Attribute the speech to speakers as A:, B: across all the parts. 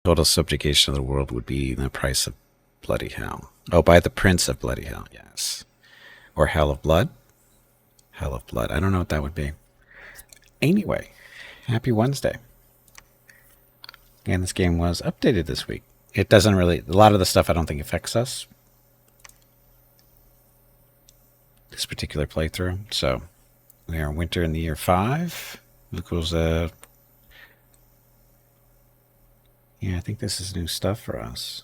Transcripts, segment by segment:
A: Total subjugation of the world would be the price of bloody hell. Oh, by the Prince of Bloody Hell, yes. Or Hell of Blood? Hell of Blood. I don't know what that would be. Anyway, happy Wednesday. And this game was updated this week. It doesn't really, a lot of the stuff I don't think affects us. This particular playthrough. So, we are in winter in the year 5. Equals, yeah, I think this is new stuff for us.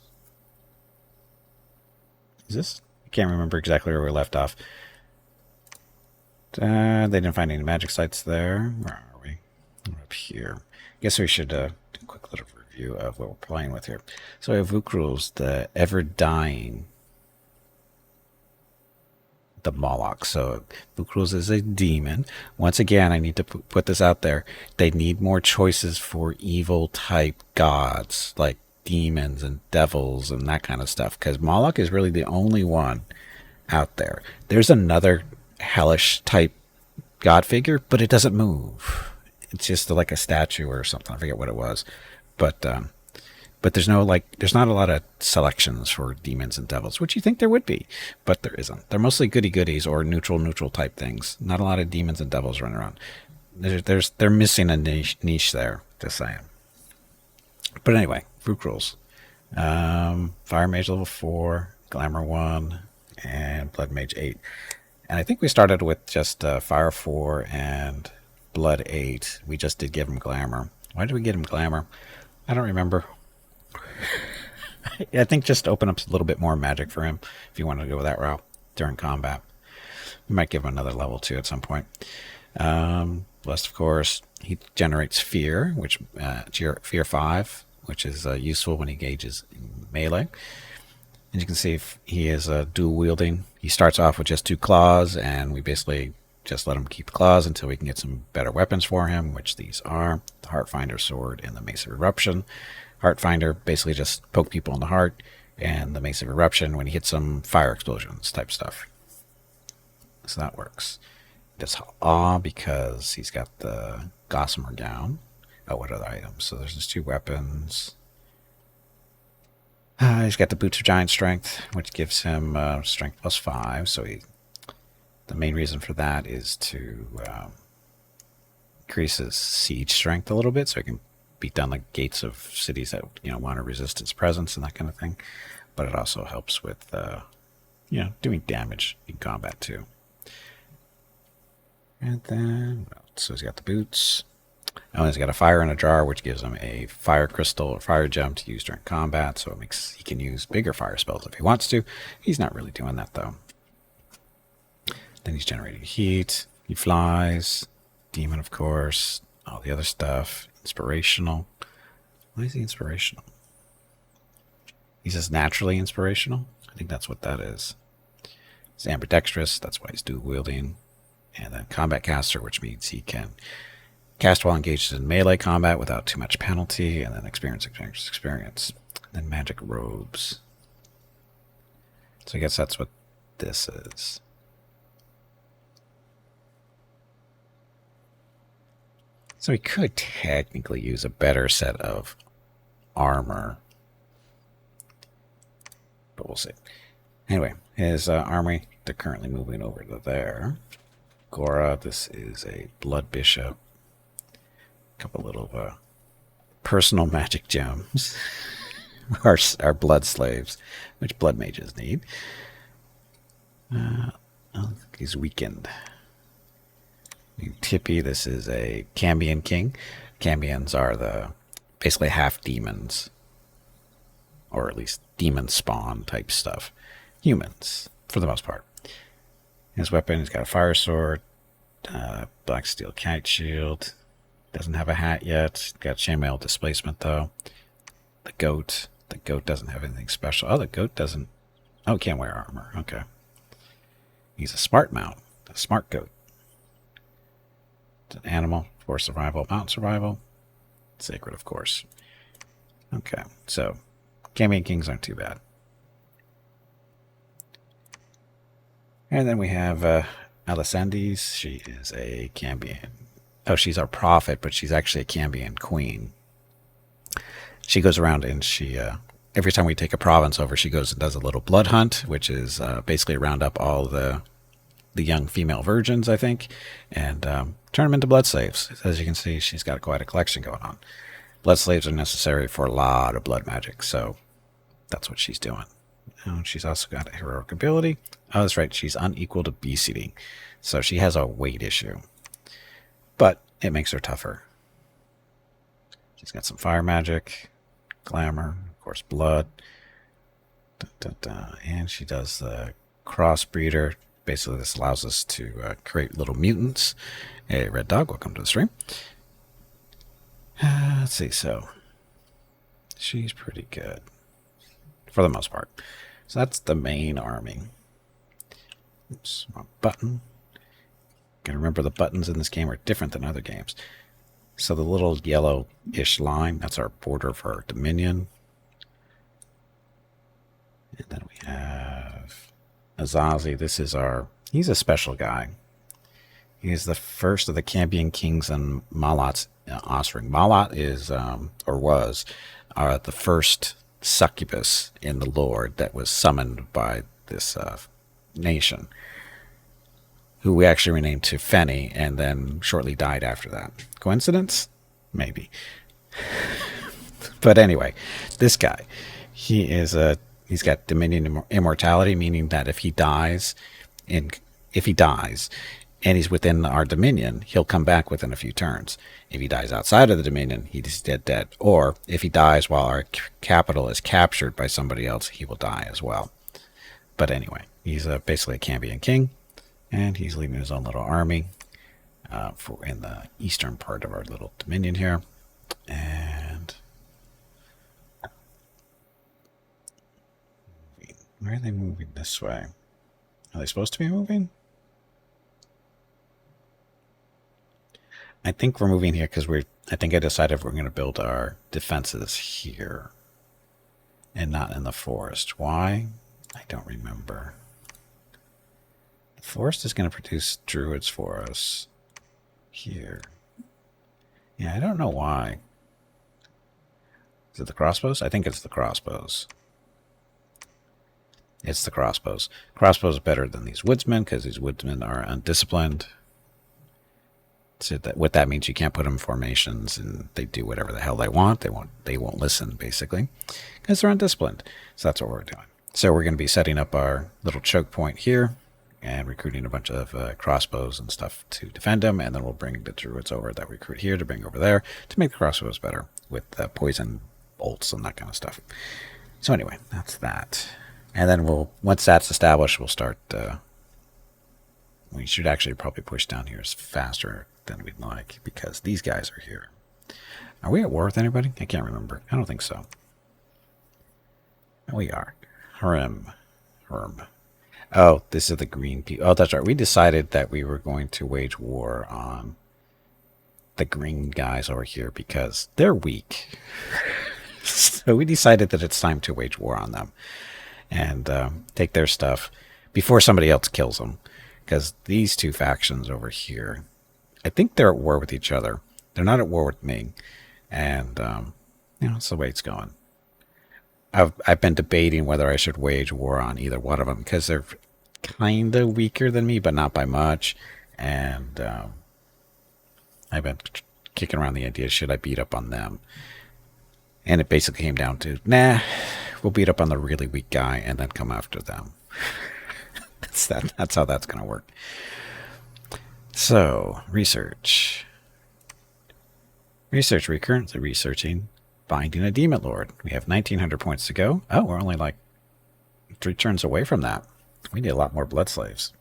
A: Is this? I can't remember exactly where we left off. They didn't find any magic sites there. Where are we? We're up here. I guess we should do a quick little review of what we're playing with here. So we have Vucrulez, the Everdying, the Moloch. So Vucrulez is a demon. Once again, I need to put this out there. They need more choices for evil type gods, like demons and devils and that kind of stuff, because Moloch is really the only one out there. There's another hellish type god figure, but it doesn't move. It's just like a statue or something. I forget what it was, but there's no there's not a lot of selections for demons and devils, which you think there would be, but there isn't. They're mostly goody goodies or neutral type things. Not a lot of demons and devils running around. They're missing a niche there. Just saying. But anyway, Vucrulez. Fire Mage level 4, Glamour 1, and Blood Mage 8. And I think we started with just Fire 4 and Blood 8. We just did give him Glamour. Why did we get him Glamour? I don't remember. I think just open up a little bit more magic for him if you want to go that route during combat. We might give him another level 2 at some point. Blessed, of course. He generates Fear, which Fear 5, which is useful when he engages in melee. And you can see if he is dual wielding. He starts off with just 2 claws, and we basically just let him keep the claws until we can get some better weapons for him, which these are the Heartfinder Sword and the Mace of Eruption. Heartfinder basically just poke people in the heart, and the Mace of Eruption, when he hits them, fire explosions type stuff. So that works. Does Awe because he's got the Gossamer Gown. Oh, what other items? So there's just 2 weapons. He's got the Boots of Giant Strength, which gives him strength plus 5. So the main reason for that is to increase his siege strength a little bit, so he can beat down the gates of cities that want to resist his presence and that kind of thing. But it also helps with doing damage in combat too. And then, so he's got the boots. Oh, he's got a fire in a jar, which gives him a fire crystal or fire gem to use during combat. So it makes he can use bigger fire spells if he wants to. He's not really doing that though. Then he's generating heat. He flies. Demon, of course. All the other stuff. Inspirational. Why is he inspirational? He's just naturally inspirational. I think that's what that is. He's ambidextrous. That's why he's dual wielding. And then combat caster, which means he can cast while engaged in melee combat without too much penalty, and then experience. And then magic robes. So I guess that's what this is. So he could technically use a better set of armor, but we'll see. Anyway, his army, they're currently moving over to there. Gora, this is a Blood Bishop. A couple little personal magic gems. our blood slaves, which blood mages need. He's weakened. Tippy, this is a Cambion king. Cambions are basically half demons, or at least demon spawn type stuff. Humans, for the most part. His weapon, he's got a fire sword, black steel kite shield. Doesn't have a hat yet. Got chainmail displacement though. The goat doesn't have anything special. Oh, the goat doesn't. Oh, can't wear armor. Okay. He's a smart mount, a smart goat. It's an animal for survival, mountain survival. Sacred, of course. Okay, so Cambion kings aren't too bad. And then we have Alisandes. She is a Cambion. Oh, she's our prophet, but she's actually a Cambion queen. She goes around and she every time we take a province over, she goes and does a little blood hunt, which is basically round up all the young female virgins, I think, and turn them into blood slaves. As you can see, she's got quite a collection going on. Blood slaves are necessary for a lot of blood magic, so that's what she's doing. And she's also got a heroic ability. Oh, that's right, she's unequal to beast eating, so she has a weight issue, but it makes her tougher. She's got some fire magic, glamour, of course, blood, and she does the crossbreeder. Basically, this allows us to create little mutants. Hey, Red Dog, welcome to the stream. Let's see, so she's pretty good for the most part. So that's the main army. Oops, wrong button. Gotta remember the buttons in this game are different than other games. So the little yellow-ish line, that's our border for our Dominion. And then we have Azazi. This is he's a special guy. He's the first of the Cambion kings and Malat's offspring. Malat is, or was, the first succubus in the Lord that was summoned by this nation, who we actually renamed to Feni, and then shortly died after that. Coincidence? Maybe. But anyway, this guy, he's got Dominion immortality, meaning that if he dies and he's within our Dominion, he'll come back within a few turns. If he dies outside of the Dominion, he's dead. Or if he dies while our capital is captured by somebody else, he will die as well. But anyway, he's basically a Cambion king, and he's leading his own little army in the eastern part of our little Dominion here. And where are they moving this way? Are they supposed to be moving? I think we're moving here because I think I decided we're going to build our defenses here and not in the forest. Why? I don't remember. The forest is going to produce druids for us here. Yeah, I don't know why. Is it the crossbows? I think it's the crossbows. It's the crossbows. Crossbows are better than these woodsmen because these woodsmen are undisciplined. So what that means, you can't put them in formations, and they do whatever the hell they want. They won't listen, basically, because they're undisciplined. So that's what we're doing. So we're going to be setting up our little choke point here and recruiting a bunch of crossbows and stuff to defend them, and then we'll bring the druids over that we recruit here to bring over there to make the crossbows better with poison bolts and that kind of stuff. So anyway, that's that. And then once that's established, we'll start. We should actually probably push down here faster than we'd like because these guys are here. Are we at war with anybody? I can't remember. I don't think so. We are. Herm. Oh, this is the green people. Oh, that's right. We decided that we were going to wage war on the green guys over here because they're weak. So we decided that it's time to wage war on them and take their stuff before somebody else kills them. Because these two factions over here, I think they're at war with each other. They're not at war with me. And, it's the way it's going. I've been debating whether I should wage war on either one of them because they're kind of weaker than me, but not by much. And I've been kicking around the idea, should I beat up on them? And it basically came down to, nah, we'll beat up on the really weak guy and then come after them. That's how that's going to work. So, research. We're currently researching binding a demon lord. We have 1,900 points to go. Oh, we're only like 3 turns away from that. We need a lot more blood slaves.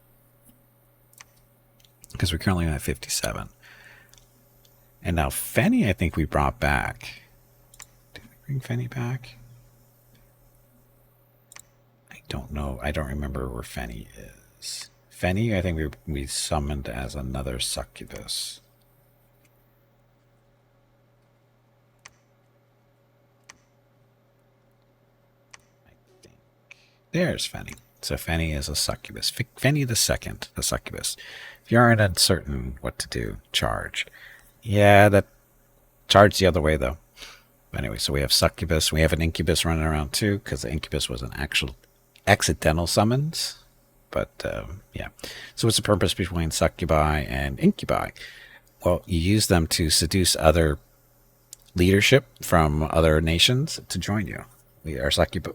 A: Because we're currently at 57. And now Feni, I think we brought back. Did we bring Feni back? I don't know. I don't remember where Feni is. Feni, I think we summoned as another succubus. I think. There's Feni. So Feni is a succubus. Feni the second, the succubus. If you aren't uncertain what to do, charge. Yeah, that charge the other way though. Anyway, so we have succubus. We have an incubus running around too, because the incubus was an actual accidental summons. But yeah. So what's the purpose between succubi and incubi? Well, you use them to seduce other leadership from other nations to join you.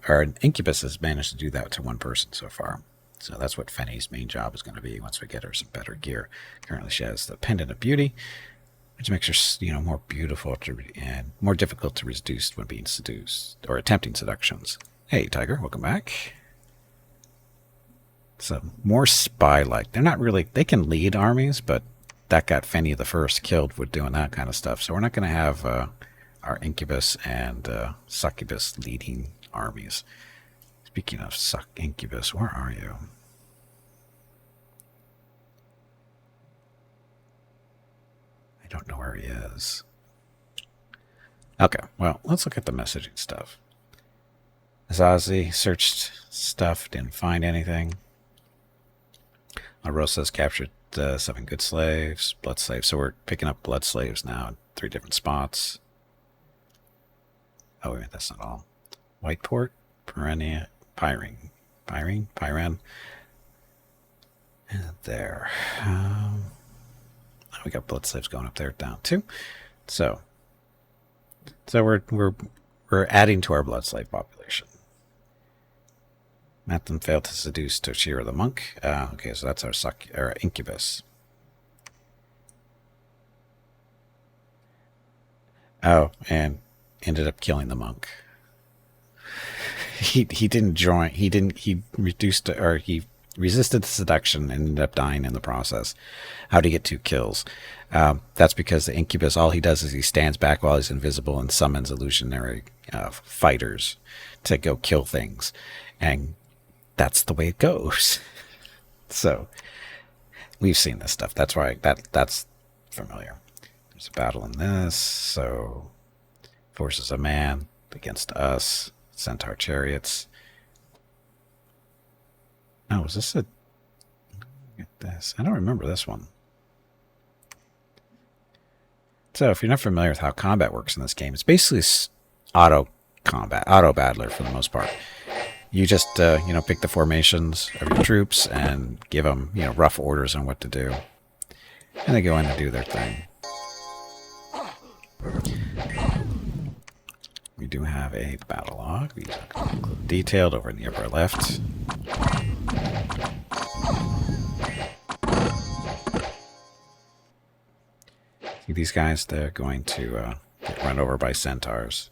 A: Our incubus has managed to do that to one person so far. So that's what Fenny's main job is going to be once we get her some better gear. Currently, she has the Pendant of Beauty, which makes her, more beautiful and more difficult to resist when being seduced or attempting seductions. Hey, Tiger, welcome back. So more spy-like. They're not really. They can lead armies, but that got Fenny the First killed with doing that kind of stuff. So we're not going to have our incubus and succubus leading armies. Speaking of incubus, where are you? I don't know where he is. Okay, well, let's look at the messaging stuff. Azazi searched stuff, didn't find anything. Rosa's captured 7 good slaves, blood slaves. So we're picking up blood slaves now in 3 different spots. Oh, wait, that's not all. Whiteport, Pyrene. And there. We got blood slaves going up there down too. So we're adding to our blood slave population. Mathem failed to seduce Toshiro the monk. Okay, so that's our incubus. Oh, and ended up killing the monk. He didn't join. He resisted the seduction and ended up dying in the process. How'd he get 2 kills? That's because the incubus, all he does is he stands back while he's invisible and summons illusionary fighters to go kill things. And that's the way it goes. So we've seen this stuff. That's why that's familiar. There's a battle in this. So forces of man against us. Centaur chariots. Oh, was this a... Look at this. I don't remember this one. So if you're not familiar with how combat works in this game, it's basically auto combat, auto battler for the most part. You just, pick the formations of your troops and give them, rough orders on what to do. And they go in and do their thing. We do have a battle log. These are detailed over in the upper left. See these guys? They're going to get run over by centaurs.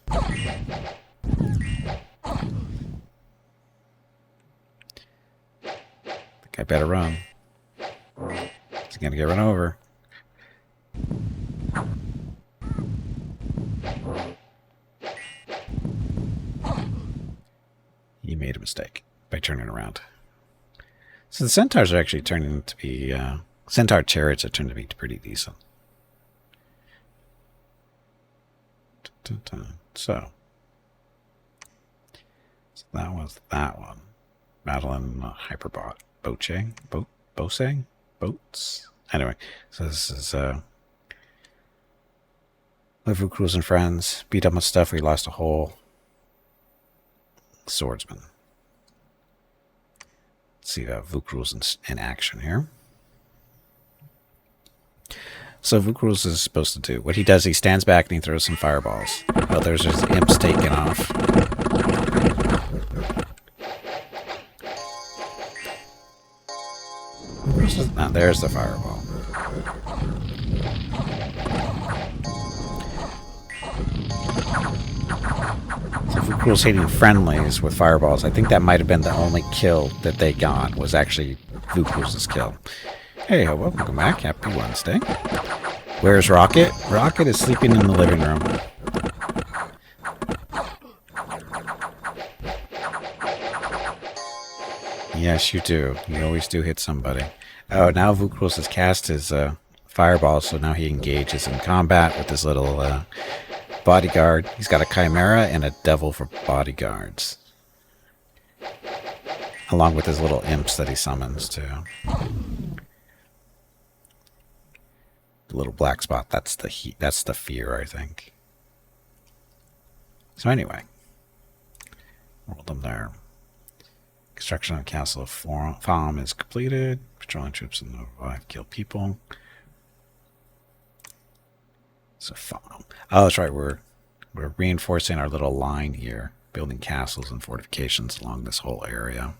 A: I better run. He's going to get run over. He made a mistake by turning around. So the centaurs are actually turning to be... centaur chariots are turning to be pretty decent. So that was that one. Madeline Hyperbot. Boats. Anyway, so this is Vucrulez and friends. Beat up on stuff. We lost a whole swordsman. Let's see Vucrulez in action here. So Vucrulez is supposed to do what he does. He stands back and he throws some fireballs. Oh, there's his imps taken off. Now there's the fireball. So Vucrulez hitting friendlies with fireballs. I think that might have been the only kill that they got, was actually Vucrulez's kill. Hey, welcome back. Happy Wednesday. Where's Rocket? Rocket is sleeping in the living room. Yes, you do. You always do hit somebody. Oh, now Vucrulez has cast his fireball, so now he engages in combat with his little bodyguard. He's got a chimera and a devil for bodyguards. Along with his little imps that he summons, too. The little black spot, that's the heat. That's the fear, I think. So anyway, roll them there. Construction of Castle of Farm is completed. Patrolling troops in the revive kill people. So Farm. Oh, that's right. We're reinforcing our little line here, building castles and fortifications along this whole area.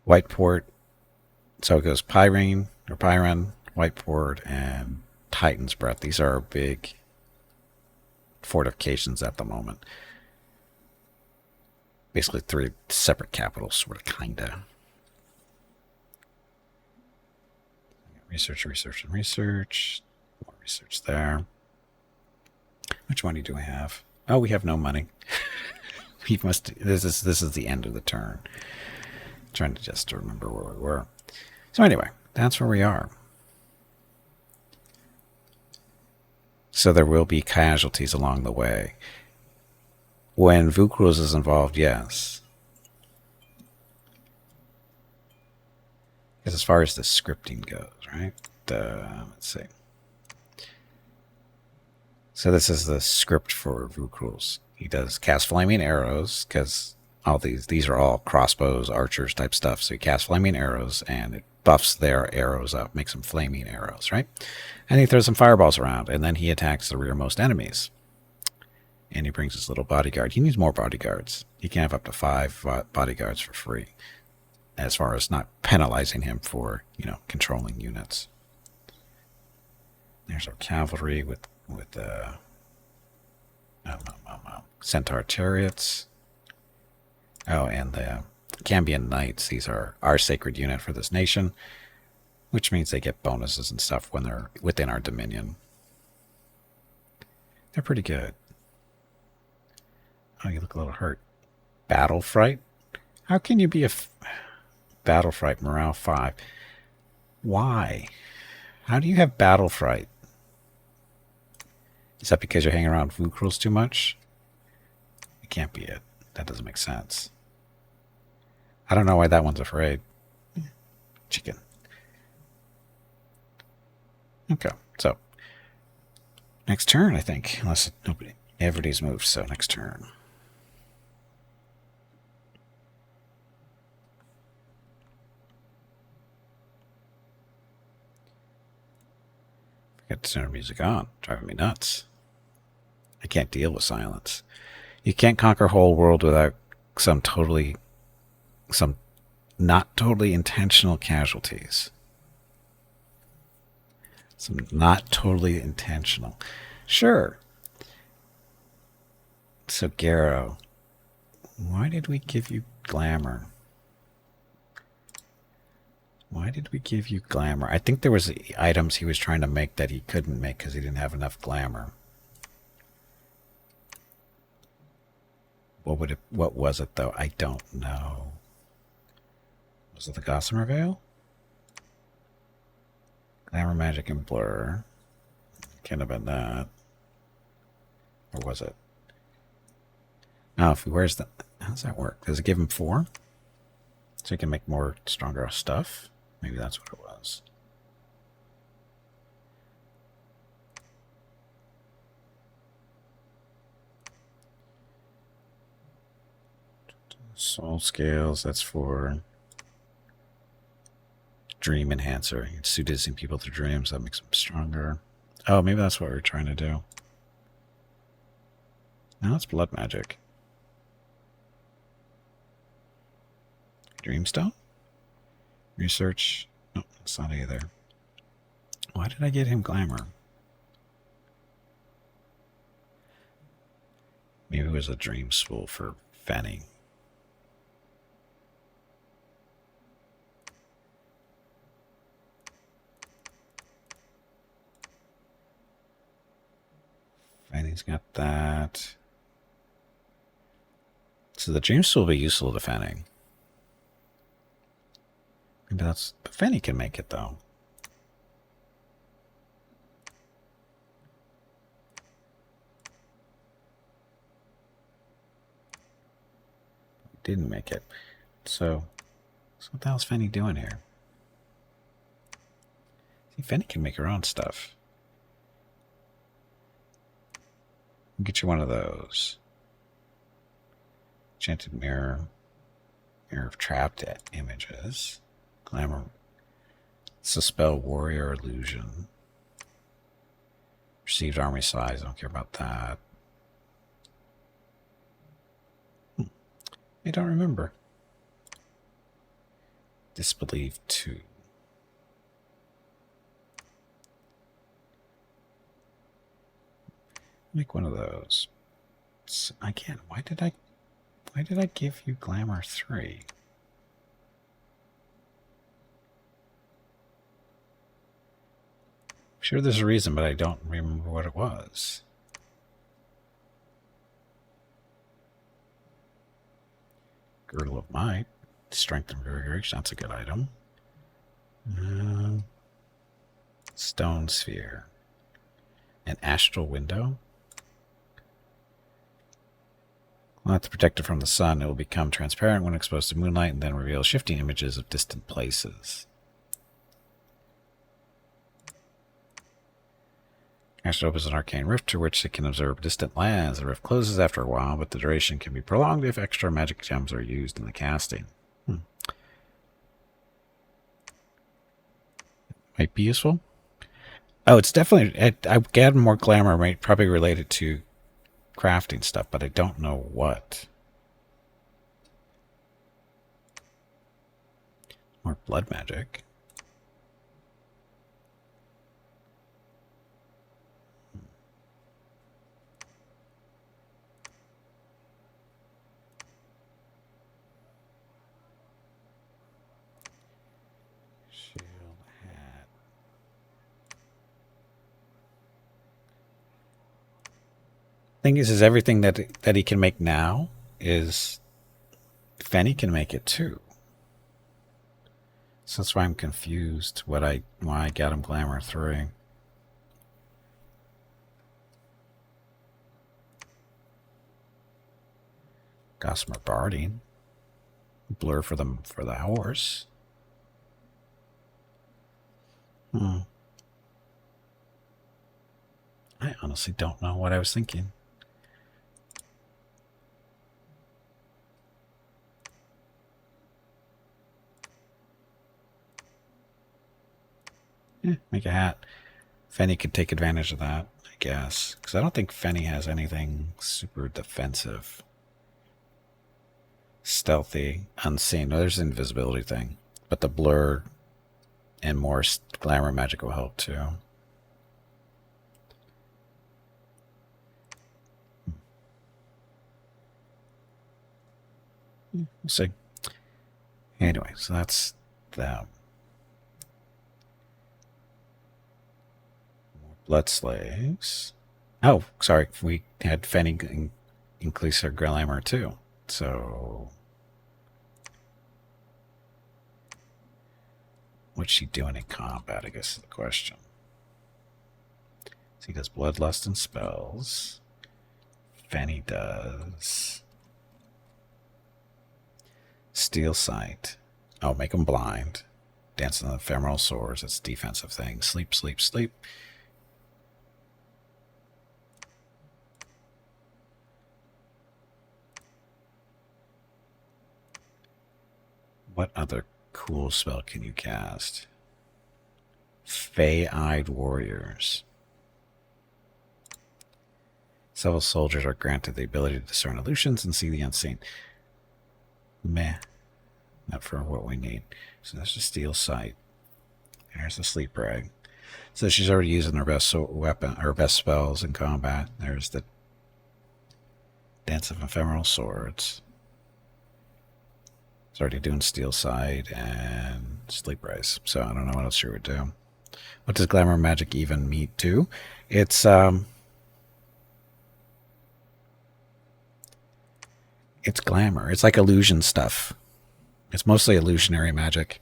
A: Whiteport. So it goes Pyrene, Whiteport, and Titan's Breath. These are our big fortifications at the moment. Basically 3 separate capitals, sort of, kinda. Research, research, and research. More research there. Which money do we have? Oh, we have no money. We must. This is the end of the turn. Trying to just remember where we were. So anyway, that's where we are. So there will be casualties along the way. When Vucrulez is involved, yes. Because as far as the scripting goes, right? Let's see. So this is the script for Vucrulez. He does cast flaming arrows, because all these are all crossbows, archers type stuff. So he casts flaming arrows, and it buffs their arrows up, makes them flaming arrows, right? And he throws some fireballs around, and then he attacks the rearmost enemies. And he brings his little bodyguard. He needs more bodyguards. He can have up to 5 bodyguards for free, as far as not penalizing him for, controlling units. There's our cavalry with centaur chariots. Oh, and the Cambion knights. These are our sacred unit for this nation, which means they get bonuses and stuff when they're within our dominion. They're pretty good. Oh, you look a little hurt. Battle fright? How can you be a battle fright morale 5? Why? How do you have battle fright? Is that because you're hanging around Vucrulez too much? It can't be it. That doesn't make sense. I don't know why that one's afraid. Chicken. Okay, so next turn, I think, unless everybody's moved. So next turn. Got the center music on, driving me nuts. I can't deal with silence. You can't conquer a whole world without some not totally intentional casualties. Some not totally intentional. Sure. So Garrow, why did we give you glamour? Why did we give you glamour? I think there was items he was trying to make that he couldn't make because he didn't have enough glamour. What was it though? I don't know. Was it the Gossamer Veil? Glamour, magic, and blur. Can't have been that. Or was it? Now, if he wears that, how does that work? Does it give him 4? So he can make more stronger stuff? Maybe that's what it was. Soul scales, that's for dream enhancer. It's seducing people through dreams. That makes them stronger. Oh, maybe that's what we're trying to do. Now it's blood magic. Dreamstone? Research. No, it's not either. Why did I get him glamour? Maybe it was a dream spool for Fanny. Fanny's got that. So the dream spool will be useful to Fanny. Maybe that's... But Fanny can make it, though. Didn't make it. So what the hell's Fanny doing here? See, Fanny can make her own stuff. Get you one of those. Enchanted mirror. Mirror of trapped images. Glamour. Suspel warrior illusion. Received army size. I don't care about that. I don't remember. Disbelief 2. Make one of those. Again, why did I give you Glamour 3? I'm sure there's a reason, but I don't remember what it was. Girdle of Might. Strength and Vigor. That's a good item. Stone Sphere. An Astral Window. Not to protect it from the sun, it will become transparent when exposed to moonlight and then reveal shifting images of distant places. Cast opens an arcane rift through which it can observe distant lands. The rift closes after a while, but the duration can be prolonged if extra magic gems are used in the casting. Might be useful. Oh, it's definitely... I get more glamour, probably related to crafting stuff, but I don't know what. More blood magic. Thing is everything that he can make now is Fenny can make it too. So that's why I'm confused why I got him Glamour 3. Gossamer Barding. Blur for the horse. I honestly don't know what I was thinking. Make a hat. Fenny could take advantage of that, I guess. Because I don't think Fenny has anything super defensive. Stealthy, unseen. No, there's an invisibility thing. But the blur and more glamour magic will help too. We'll see. Anyway, so that's that. Blood Slaves. Oh, sorry. We had Fenny increase her glamour too. So, what's she doing in combat, I guess is the question. So he does Bloodlust and spells. Fenny does Steel Sight. Oh, make them blind. Dance on the Ephemeral Swords. That's defensive thing. Sleep, sleep, sleep. What other cool spell can you cast? Fey-Eyed Warriors. Several soldiers are granted the ability to discern illusions and see the unseen. Meh. Not for what we need. So that's the Steel Sight. There's the Sleep Rag. So she's already using her best weapon, her best spells in combat. There's the Dance of Ephemeral Swords. It's already doing Steel Sight and Sleep Rise. So I don't know what else she would do. What does Glamour Magic even mean to? It's glamour. It's like illusion stuff. It's mostly illusionary magic.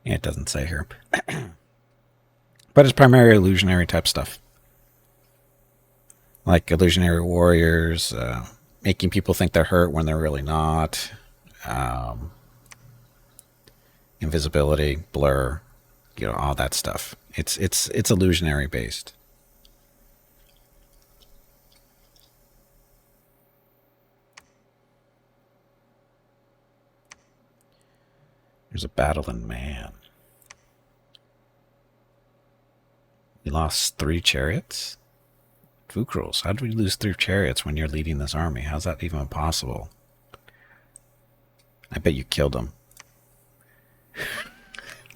A: Yeah, it doesn't say here. But it's primarily illusionary type stuff. Like illusionary warriors, making people think they're hurt when they're really not. Um, Invisibility, blur, all that stuff. It's illusionary based. There's a battle in Man. We lost 3 chariots? Vucrulez. How did we lose 3 chariots when you're leading this army? How's that even possible? I bet you killed them.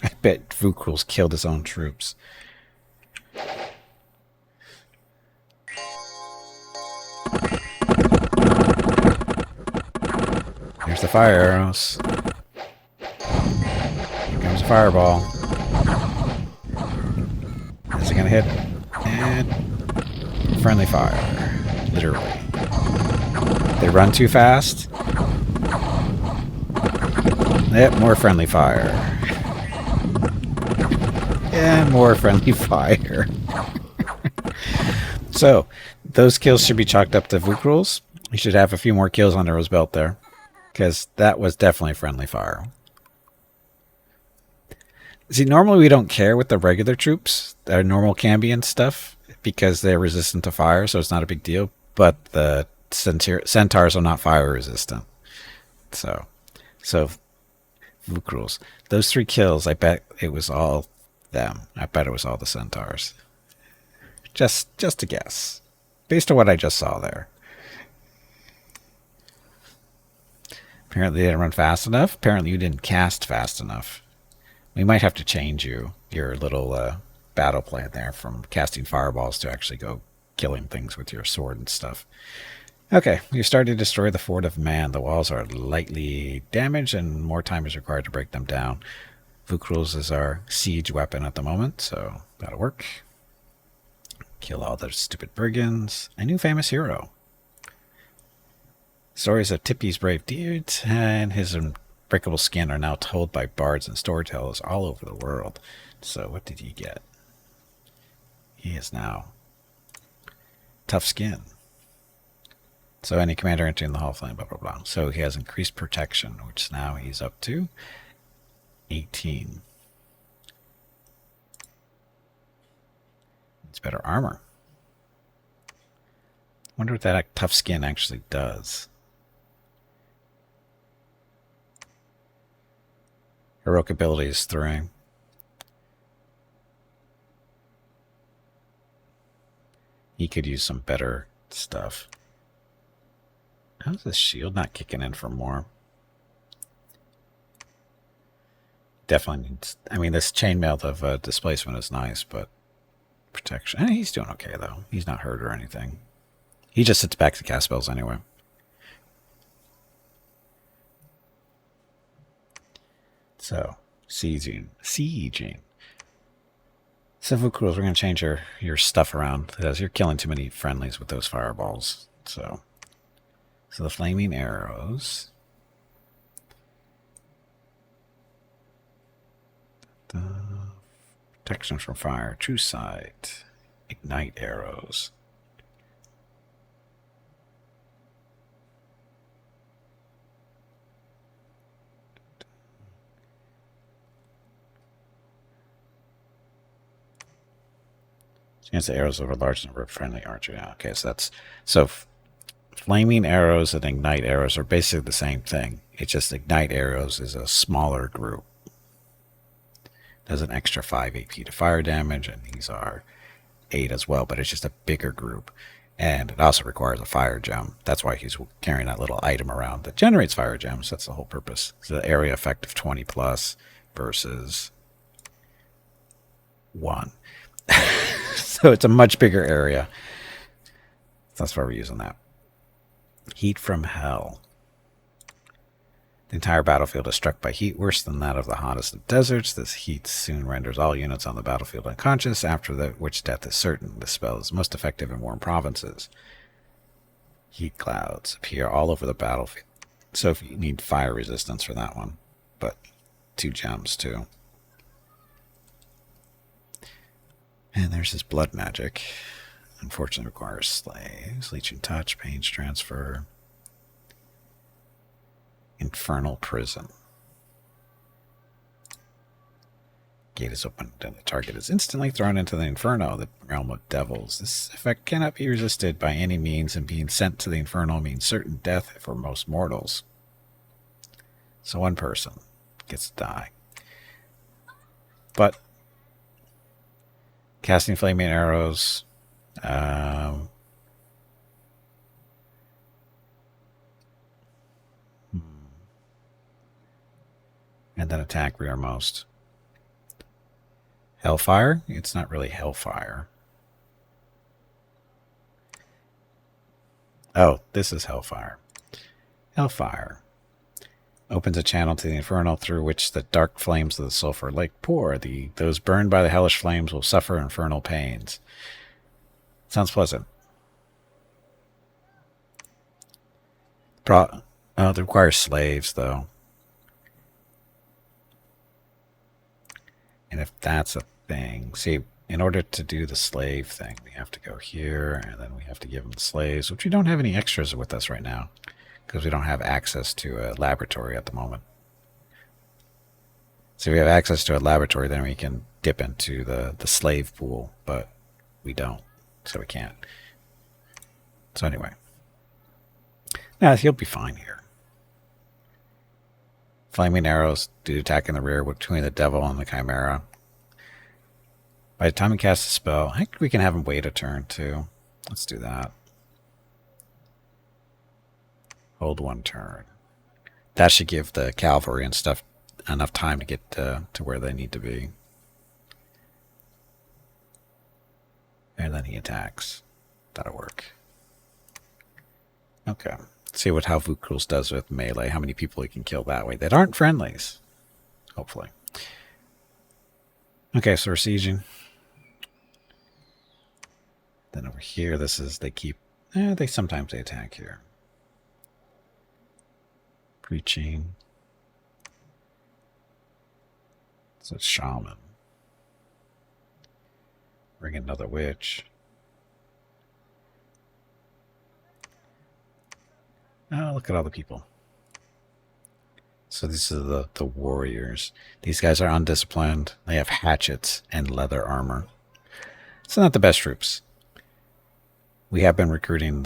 A: I bet Vucrulez killed his own troops. Here's the fire arrows. Here comes a fireball. Is it gonna hit? And friendly fire. Literally. They run too fast. Yep, more friendly fire. And more friendly fire. So, those kills should be chalked up to Vucrulez. He should have a few more kills under his belt there. Because that was definitely friendly fire. See, normally we don't care with the regular troops, our normal Cambion stuff, because they're resistant to fire, so it's not a big deal. But the centaurs are not fire resistant. So Vucrulez. Those 3 kills, I bet it was all them. I bet it was all the centaurs. Just a guess. Based on what I just saw there. Apparently they didn't run fast enough. Apparently you didn't cast fast enough. We might have to change your little battle plan there from casting fireballs to actually go killing things with your sword and stuff. Okay, you start to destroy the Fort of Man. The walls are lightly damaged and more time is required to break them down. Vucrulez is our siege weapon at the moment, so that'll work. Kill all those stupid brigands. A new famous hero. Stories of Tippy's brave deeds and his unbreakable skin are now told by bards and storytellers all over the world. So what did he get? He is now tough skin. So any commander entering the Hall of Flame, blah, blah, blah. So he has increased protection, which now he's up to 18. It's better armor. Wonder what that tough skin actually does. Heroic ability is 3. He could use some better stuff. How's this shield not kicking in for more? Definitely needs... I mean, this chainmail of displacement is nice, but protection... he's doing okay, though. He's not hurt or anything. He just sits back to cast spells anyway. So, sieging. So, Vucrulez, we're going to change your stuff around, because you're killing too many friendlies with those fireballs. So the flaming arrows. The protection from fire. True sight. Ignite arrows. Chance the arrows over a large number of friendly archers. Yeah, okay, so that's... So, flaming arrows and ignite arrows are basically the same thing. It's just ignite arrows is a smaller group. Does an extra 5 AP to fire damage, and these are 8 as well, but it's just a bigger group. And it also requires a fire gem. That's why he's carrying that little item around that generates fire gems. That's the whole purpose. So the area effect of 20 plus versus 1. So it's a much bigger area. That's why we're using that. Heat from hell. The entire battlefield is struck by heat worse than that of the hottest of deserts. This heat soon renders all units on the battlefield unconscious, after which death is certain. This spell is most effective in warm provinces. Heat clouds appear all over the battlefield. So if you need fire resistance for that one, but 2 gems too. And there's his blood magic. Unfortunately requires slaves. Leeching touch, pains transfer. Infernal prison. Gate is opened and the target is instantly thrown into the Inferno, the realm of devils. This effect cannot be resisted by any means, and being sent to the Inferno means certain death for most mortals. So one person gets to die. But casting flaming arrows, and then attack rearmost. Hellfire? It's not really Hellfire. Oh, this is Hellfire. Hellfire opens a channel to the Inferno through which the dark flames of the sulfur lake pour. Those burned by the hellish flames will suffer infernal pains. Sounds pleasant. It requires slaves, though. And if that's a thing, see, in order to do the slave thing, we have to go here, and then we have to give them the slaves, which we don't have any extras with us right now, because we don't have access to a laboratory at the moment. So we have access to a laboratory, then we can dip into the slave pool, but we don't, so we can't. So anyway. Nah, he'll be fine here. Flaming arrows do attack in the rear between the devil and the chimera. By the time he casts a spell, I think we can have him wait a turn too. Let's do that. Hold one turn. That should give the cavalry and stuff enough time to get to where they need to be. And then he attacks. That'll work. Okay. Let's see how Vucrulez does with melee. How many people he can kill that way that aren't friendlies. Hopefully. Okay, so we're sieging. Then over here, sometimes they attack here. Preaching. So it's shaman. Bring another witch. Oh, look at all the people. So these are the warriors. These guys are undisciplined. They have hatchets and leather armor. So not the best troops. We have been recruiting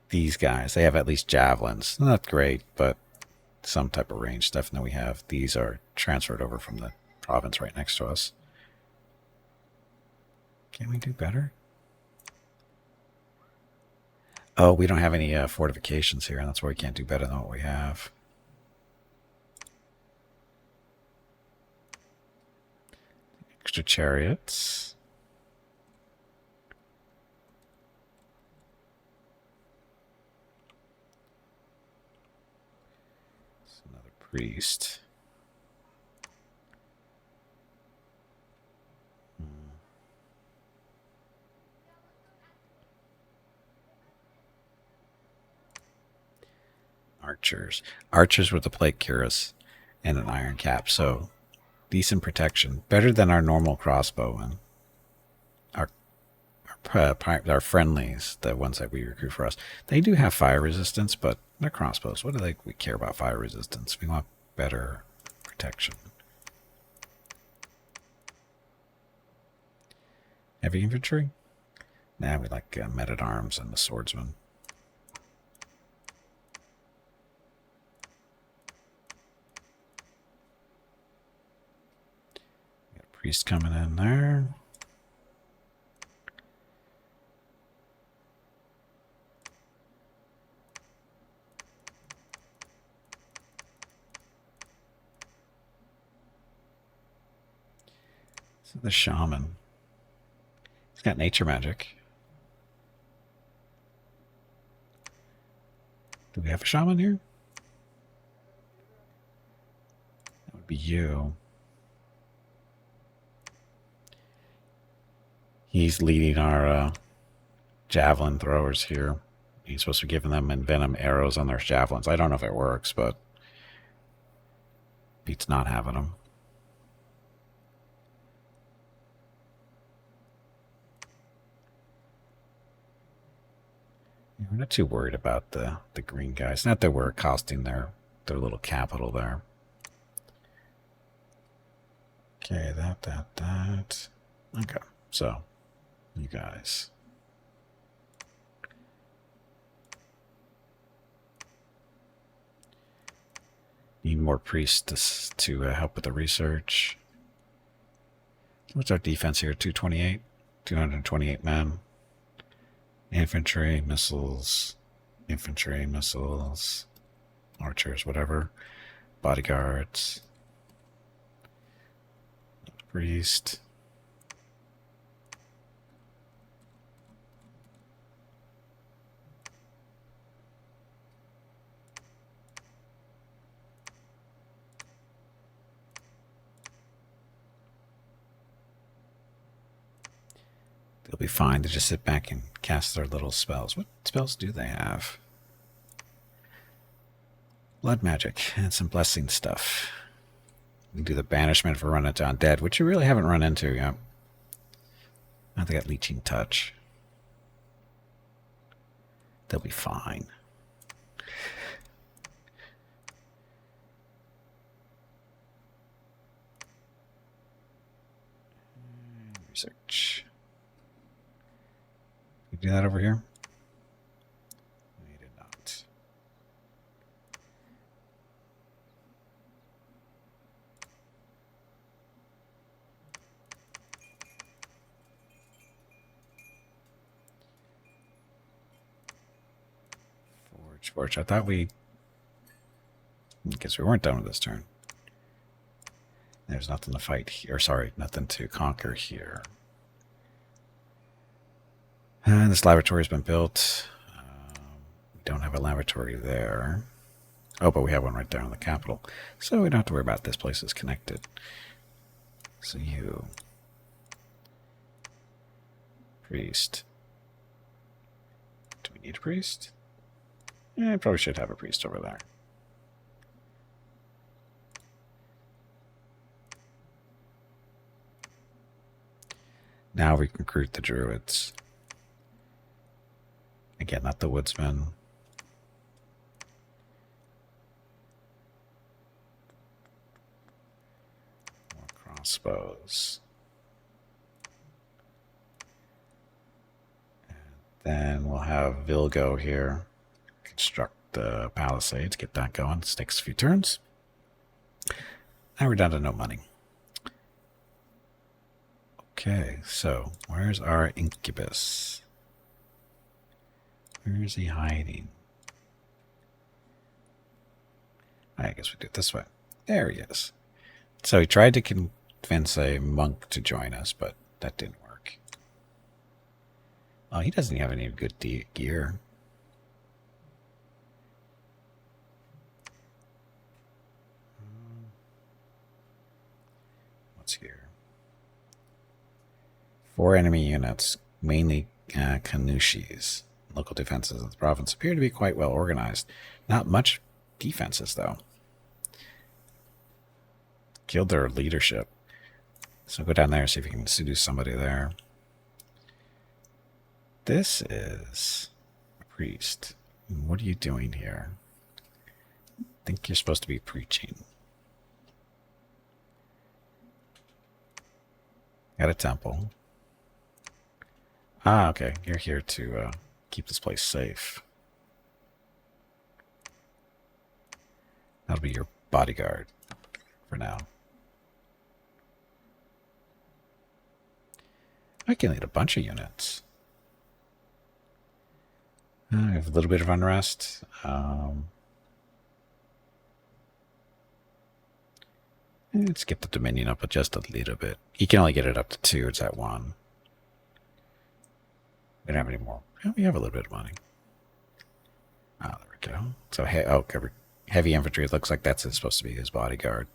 A: these guys. They have at least javelins. Not great, but some type of range stuff. And then we have these are transferred over from the province right next to us. Can we do better? Oh, we don't have any fortifications here, and that's why we can't do better than what we have. Extra chariots. It's another priest. Archers. Archers with the plate cuirass and an iron cap, so decent protection. Better than our normal crossbowmen. Our friendlies, the ones that we recruit for us. They do have fire resistance, but they're crossbows. What do we care about fire resistance? We want better protection. Heavy infantry? Nah, we like men-at-arms and the swordsman. Priest coming in there. So the shaman. He's got nature magic. Do we have a shaman here? That would be you. He's leading our javelin throwers here. He's supposed to be giving them envenom arrows on their javelins. I don't know if it works, but beats not having them. Yeah, We're not too worried about the green guys. Not that we're costing their little capital there. Okay, that. Okay, so you guys. Need more priests to help with the research. What's our defense here? 228? 228 men. Infantry, missiles, archers, whatever. Bodyguards. Priest. They'll be fine to just sit back and cast their little spells. What spells do they have? Blood magic and some blessing stuff. We can do the banishment for running into undead, which you really haven't run into yet. Now they got leeching touch. They'll be fine. Research. You do that over here? We did not. Forge. I thought we... I guess we weren't done with this turn. There's nothing to fight here. Sorry, nothing to conquer here. This laboratory has been built. We don't have a laboratory there. Oh, but we have one right there in the capital. So we don't have to worry about this place is connected. So you... Priest. Do we need a priest? Yeah, I probably should have a priest over there. Now we can recruit the druids. Again, not the woodsmen. More crossbows. And then we'll have Vilgo here. Construct the palisades, get that going. This takes a few turns. Now we're down to no money. Okay, so where's our incubus? Where is he hiding? I guess we do it this way. There he is. So he tried to convince a monk to join us, but that didn't work. Oh, he doesn't have any good gear. What's here? 4 enemy units, mainly Kanushis. Local defenses in the province appear to be quite well organized. Not much defenses, though. Killed their leadership. So go down there and see if you can seduce somebody there. This is a priest. What are you doing here? I think you're supposed to be preaching. Got a temple. Ah, okay. You're here to keep this place safe. That'll be your bodyguard for now. I can lead a bunch of units. I have a little bit of unrest. Let's get the Dominion up just a little bit. You can only get it up to 2. It's at 1. We don't have any more. We have a little bit of money. Oh, there we go. So, heavy infantry. It looks like that's supposed to be his bodyguard.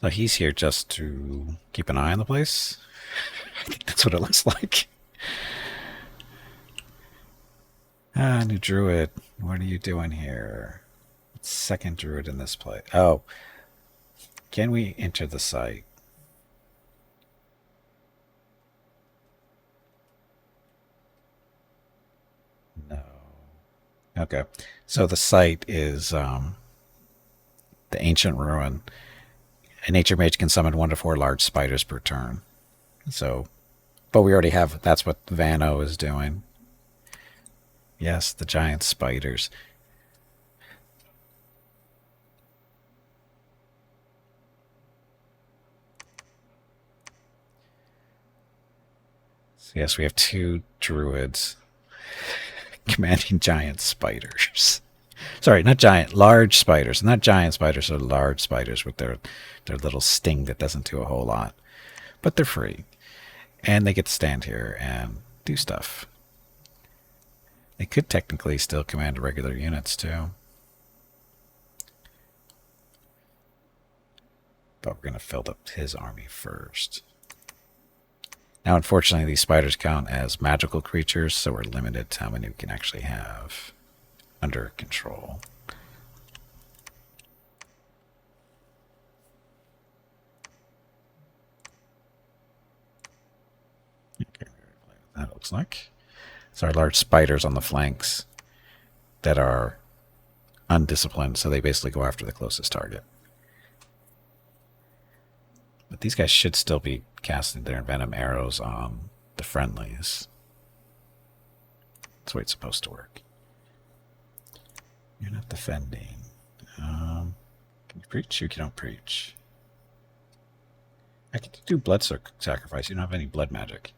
A: So he's here just to keep an eye on the place. I think that's what it looks like. Ah, new druid. What are you doing here? Second druid in this place. Oh. Can we enter the site? Okay. So the site is the ancient ruin. A nature mage can summon 1 to 4 large spiders per turn. So, but we already have. That's what Vano is doing. Yes, the giant spiders. So yes, we have 2 druids commanding giant spiders. Sorry, not giant, large spiders. Not giant spiders, they're large spiders with their little sting that doesn't do a whole lot. But they're free. And they get to stand here and do stuff. They could technically still command regular units too. But we're going to fill up his army first. Now, unfortunately, these spiders count as magical creatures, so we're limited to how many we can actually have under control. Okay, that looks like. So our large spiders on the flanks that are undisciplined, so they basically go after the closest target. But these guys should still be casting their venom arrows on the friendlies. That's the way it's supposed to work. You're not defending. Can you preach? You cannot preach. I can do blood sacrifice. You don't have any blood magic.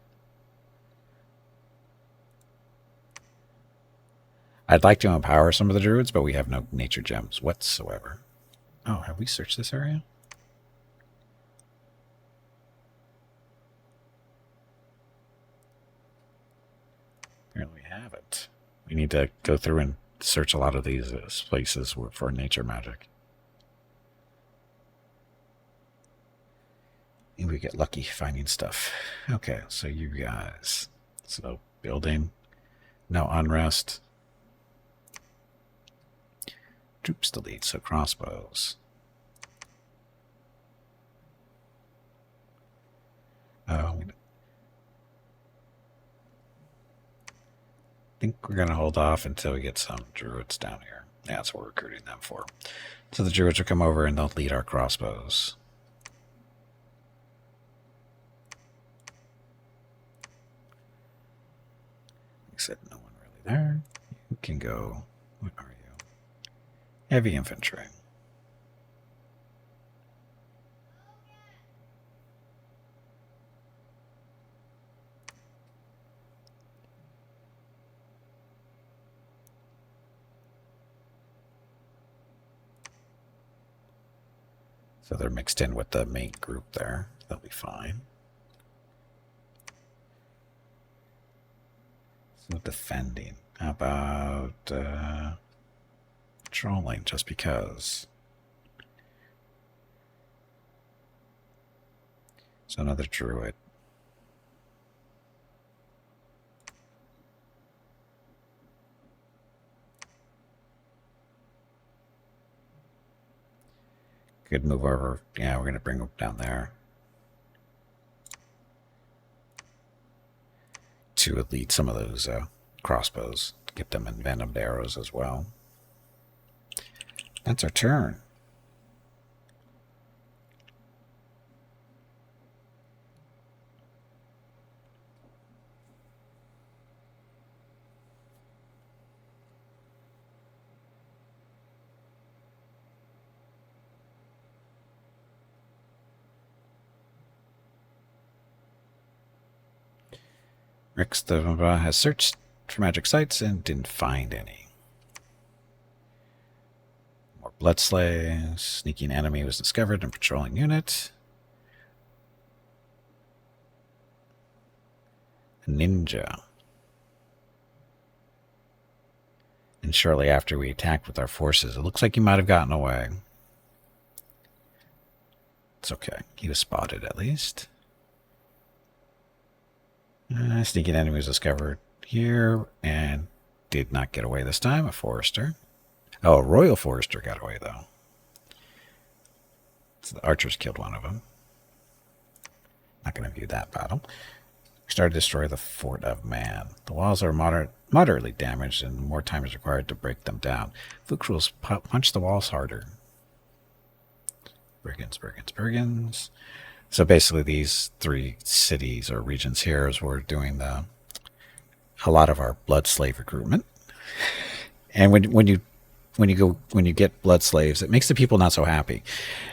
A: I'd like to empower some of the druids, but we have no nature gems whatsoever. Oh, have we searched this area? Apparently we haven't. We need to go through and search a lot of these places for nature magic. Maybe we get lucky finding stuff. Okay, so you guys. So building. No unrest. Troops delete, so crossbows. I think we're going to hold off until we get some druids down here. Yeah, that's what we're recruiting them for. So the druids will come over and they'll lead our crossbows. Like I said, no one really there. You can go. What are you? Heavy infantry. So they're mixed in with the main group there. They'll be fine. So defending. How about trolling just because? So another druid. Could move over. Yeah, we're going to bring them down there. To lead some of those crossbows. Get them envenomed arrows as well. That's our turn. Rex the has searched for magic sites and didn't find any. More bloodslays. Sneaking enemy was discovered in patrolling unit. A ninja. And shortly after we attacked with our forces, it looks like he might have gotten away. It's okay. He was spotted at least. Sneaking enemy was discovered here and did not get away this time. A forester. Oh, a royal forester got away though. So the archers killed one of them. Not going to view that battle. We started to destroy the Fort of Man. The walls are moderately damaged, and more time is required to break them down. Vucrulez punch the walls harder. Brigands. So basically, these 3 cities or regions here is we're doing a lot of our blood slave recruitment. And when you get blood slaves, it makes the people not so happy,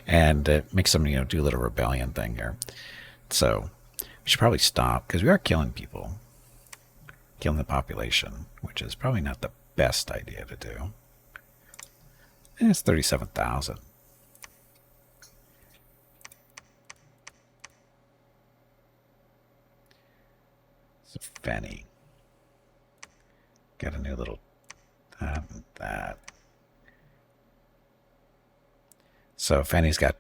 A: and it makes them do a little rebellion thing here. So we should probably stop because we are killing people, killing the population, which is probably not the best idea to do. And it's 37,000. So Fenny got a new little that. So Fanny's got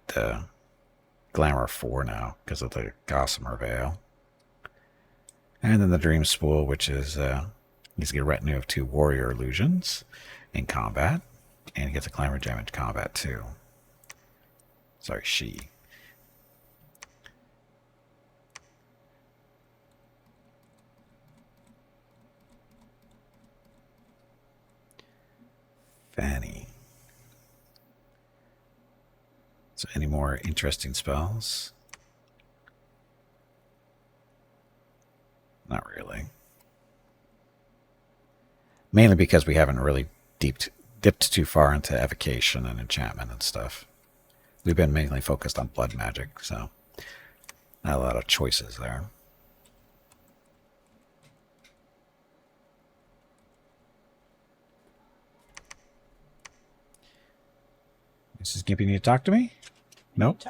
A: Glamour 4 now because of the Gossamer Veil. And then the Dream Spool, which is he's got a retinue of 2 Warrior Illusions in combat. And he gets a Glamour Gem in combat too. Sorry, she. Fanny. So any more interesting spells? Not really. Mainly because we haven't really dipped too far into evocation and enchantment and stuff. We've been mainly focused on blood magic, so not a lot of choices there. Mrs. Gimpy, need to talk to me? Nope.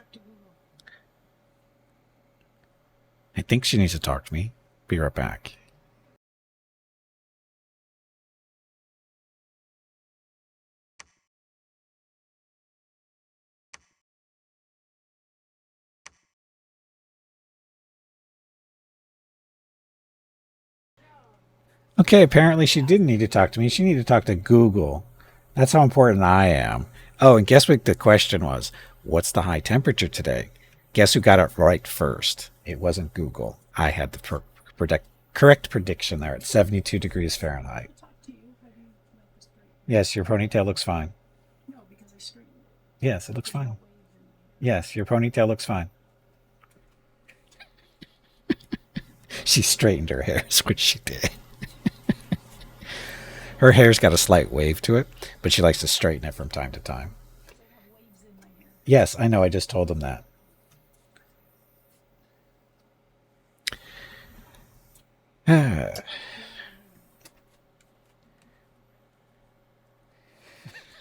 A: I think she needs to talk to me. Be right back. Okay, apparently she didn't need to talk to me. She needed to talk to Google. That's how important I am. Oh, and guess what the question was? What's the high temperature today? Guess who got it right first? It wasn't Google. I had the correct prediction there at 72 degrees Fahrenheit. Yes, your ponytail looks fine. Yes, it looks fine. Yes, your ponytail looks fine. She straightened her hair, is what she did. Her hair's got a slight wave to it, but she likes to straighten it from time to time. Yes, I know. I just told them that.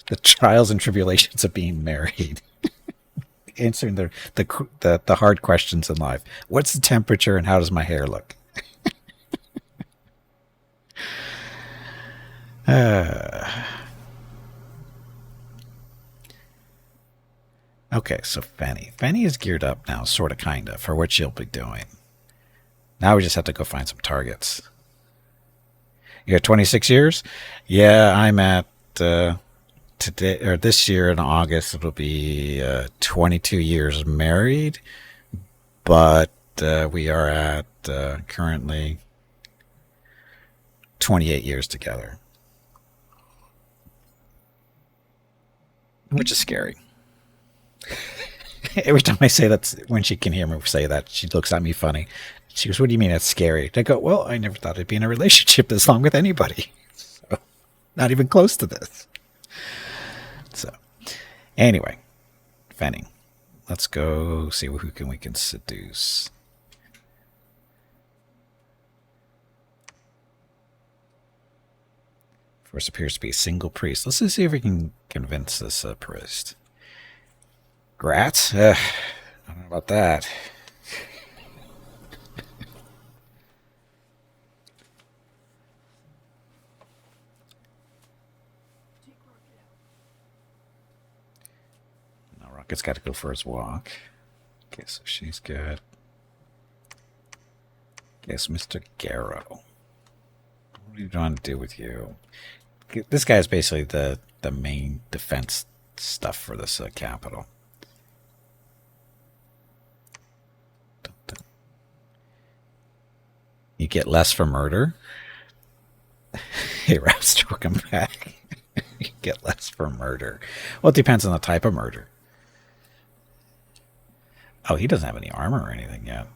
A: The trials and tribulations of being married. Answering the hard questions in life. What's the temperature and how does my hair look? Okay, so Fanny. Fanny is geared up now, sort of, kind of, for what she'll be doing. Now we just have to go find some targets. You're at 26 years? Yeah, I'm at today or this year in August. It'll be 22 years married, but we are at currently 28 years together, which is scary. Every time I say that, when she can hear me say that, she looks at me funny. She goes, "What do you mean it's scary?" I go, "Well, I never thought I'd be in a relationship this long with anybody. So, not even close to this." So, anyway, Fanning. Let's go see who we can seduce. Force appears to be a single priest. Let's see if we can convince this priest. Grats? I don't know about that. Now Rocket's got to go for his walk. Okay, so she's good. Guess Mr. Garrow. What do you want to do with you? This guy is basically the main defense stuff for this capital. You get less for murder. Hey, Raps, welcome back. You get less for murder. Well, it depends on the type of murder. Oh, he doesn't have any armor or anything yet.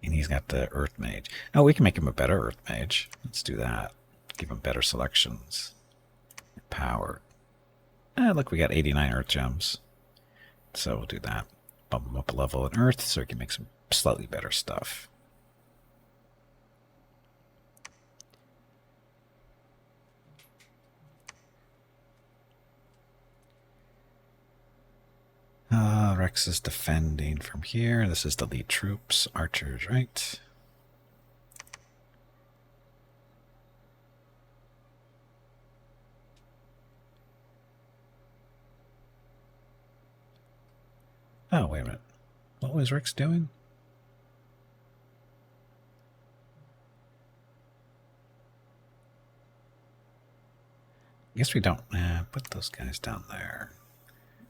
A: And he's got the Earth Mage. Oh, we can make him a better Earth Mage. Let's do that. Give him better selections. Power. Look, we got 89 Earth Gems. So we'll do that. Bump him up a level in Earth so he can make some slightly better stuff. Rex is defending from here. This is the lead troops. Archers, right? Oh, wait a minute. What was Rex doing? I guess we don't. Put those guys down there.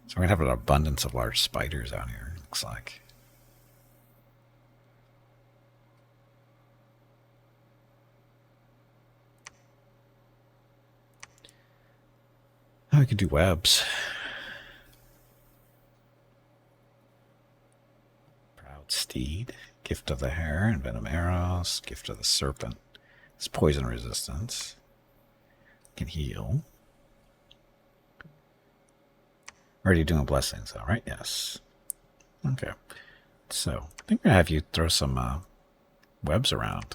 A: So we're going to have an abundance of large spiders out here, looks like. Oh, we could do webs. Proud Steed. Gift of the Hare and Venom Arrows. Gift of the Serpent. It's poison resistance. Can heal. Already doing blessings, all right? Yes. Okay. So, I think we're going to have you throw some webs around.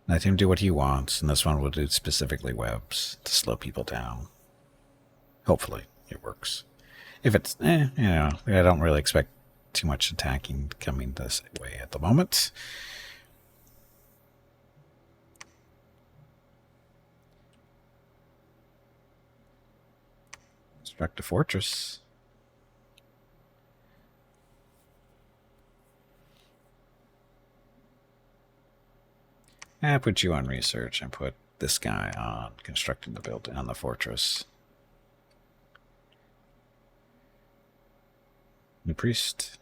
A: Let him do what he wants, and this one will do specifically webs to slow people down. Hopefully, it works. If it's, you know, I don't really expect too much attacking coming this way at the moment. Construct a fortress. I put you on research and put this guy on constructing the building on the fortress. New priest.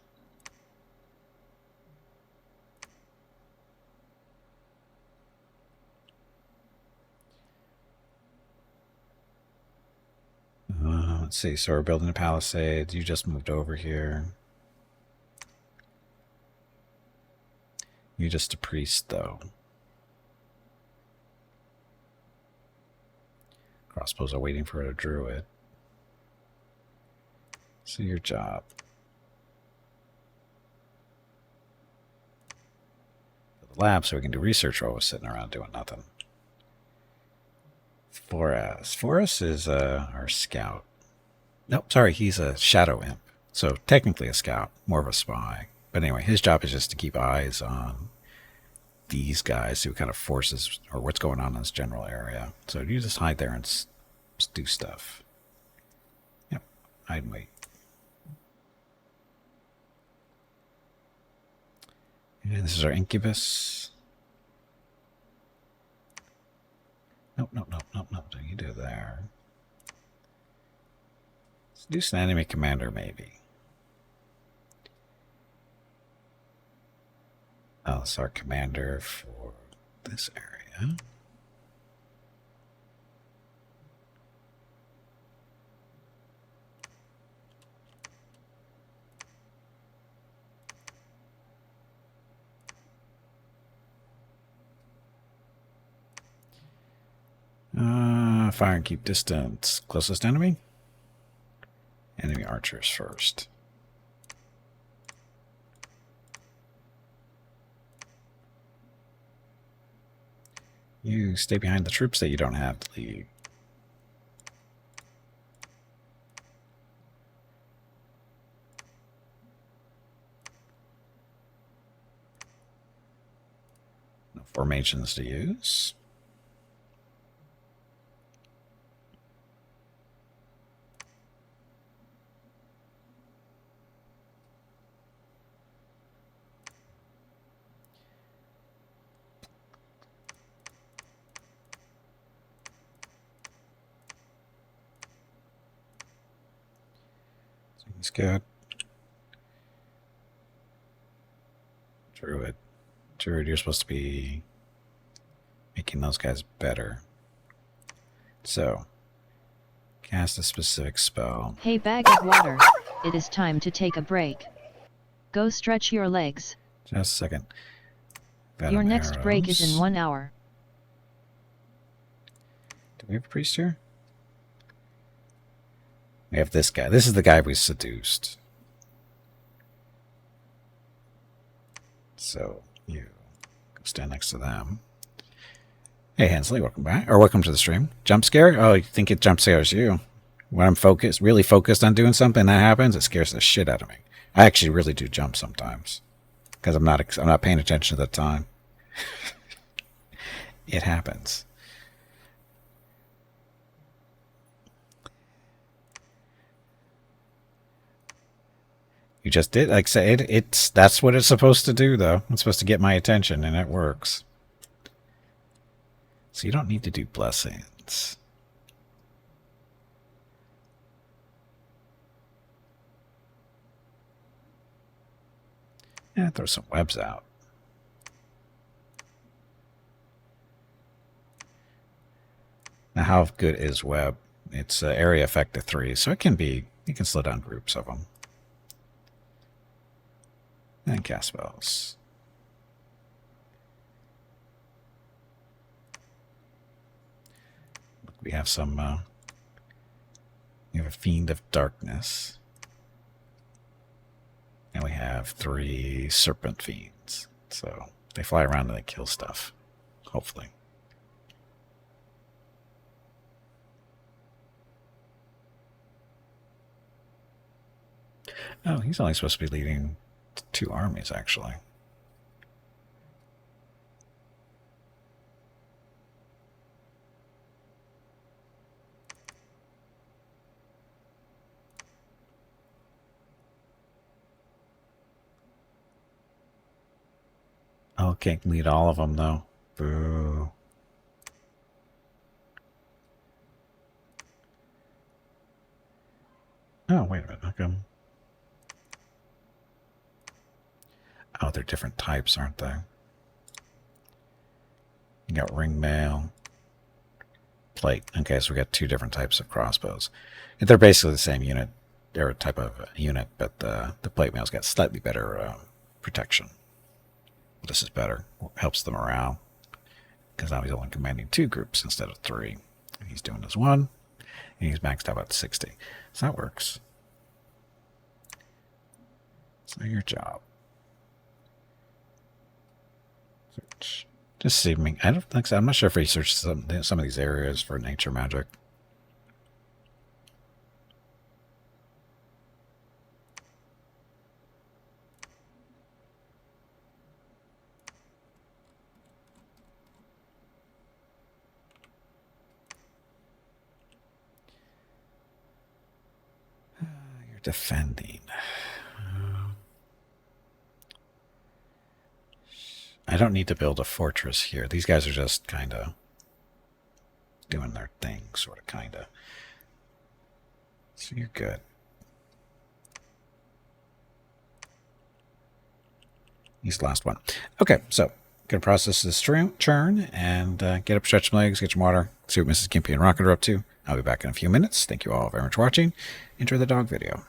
A: Let's see. So we're building a palisade. You just moved over here. You're just a priest, though. Crossbows are waiting for a druid. So your job. The lab so we can do research while we're sitting around doing nothing. Forrest is our scout. Nope, sorry, he's a shadow imp. So technically a scout, more of a spy. But anyway, his job is just to keep eyes on these guys who kind of forces or what's going on in this general area. So you just hide there and do stuff. Yep, hide and wait. And this is our incubus. Nope. Don't you do there? Seduce an enemy commander, maybe. Oh, it's our commander for this area. Fire and keep distance. Closest enemy? Enemy archers first. You stay behind the troops that you don't have to lead. No formations to use. He's good. Druid. Druid, you're supposed to be making those guys better. So, cast a specific spell.
B: Hey, bag of water. It is time to take a break. Go stretch your legs.
A: Just a second.
B: Your next break is in 1 hour.
A: Do we have a priest here? We have this guy. This is the guy we seduced. So, you go stand next to them. Hey, Hensley, welcome back. Or welcome to the stream. Jump scare? Oh, you think it jump scares you? When I'm focused, really focused on doing something, that happens, it scares the shit out of me. I actually really do jump sometimes. Because I'm not paying attention at the time. It happens. You just did, like I said, that's what it's supposed to do, though. It's supposed to get my attention, and it works. So you don't need to do blessings. Yeah, throw some webs out. Now, how good is web? It's area effect of 3, so it can be, you can slow down groups of them. And cast spells. We have some, we have a Fiend of Darkness. And we have 3 Serpent Fiends. So they fly around and they kill stuff. Hopefully. Oh, he's only supposed to be leading 2 armies, actually. Oh, can't lead all of them, though. Boo. Oh, wait a minute. How come? Oh, they're different types, aren't they? You got ring mail, plate. Okay, so we got 2 different types of crossbows. They're basically the same unit. They're a type of unit, but the plate mail's got slightly better protection. This is better. Helps the morale. Because now he's only commanding 2 groups instead of 3. And he's doing his 1. And he's maxed out at 60. So that works. So your job. Search. Just see me. I don't think so. I'm not sure if he searched some of these areas for nature magic. You're defending. I don't need to build a fortress here. These guys are just kind of doing their thing, sort of, kind of. So you're good. He's the last one. Okay, so gonna process this churn and get up, stretch my legs, get some water, see what Mrs. Cambion and Rocket are up to. I'll be back in a few minutes. Thank you all very much for watching. Enjoy the dog video.